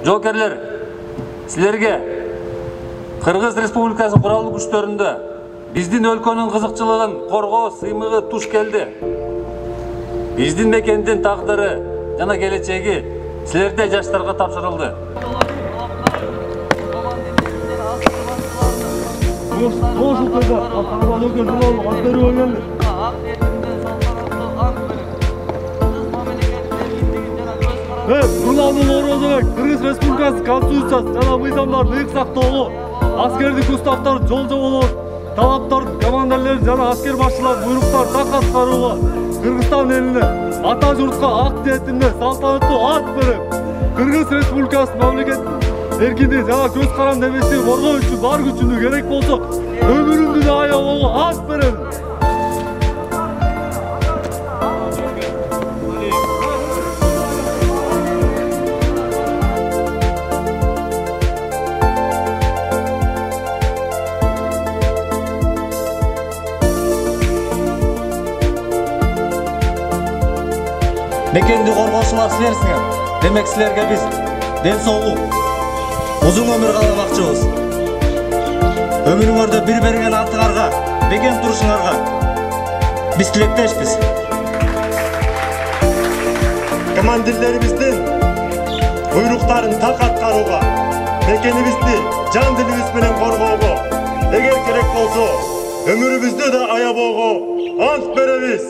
Жоокерлер, силерге Кыргыз Республикасы куралдуу күчтөрүндө биздин өлкөнүн кызыкчылыгын коргоо сыймыгы туш келди. Биздин мекендин тагдыры жана келечеги силердей жаштарга тапшырылды. Куралдуу орозобек Кыргыз Республикасы Конституциясы жана мыйзамдарын ыйык сактоого, аскердик уставдарды жол жоболоо, талаптардын командирлерин жана аскер башчылардын буйруктарын так аткарууга Кыргызстан элине ата журтка ак диетинде салтанаттуу ант берип, Кыргыз Республикасы мамлекеттин эркиндиги жана көз каранды эместигин коргоо үчүн бар күчүмдү керек болсо өмүрүмдү да аябоого ант берем. Мекенди коргоочулар силерсиңер. Демек силерге биз ден соолук, узун өмүр кааламакчыбыз. Өмүрүңөрдө бир берген антыңарга, бекем турушуңарга биз тилектешпиз. Командирлерибиздин буйруктарын так аткарууга, мекенибизди жан дилибиз менен коргоого, эгер керек болсо, өмүрүбүздү да аябоого ант беребиз.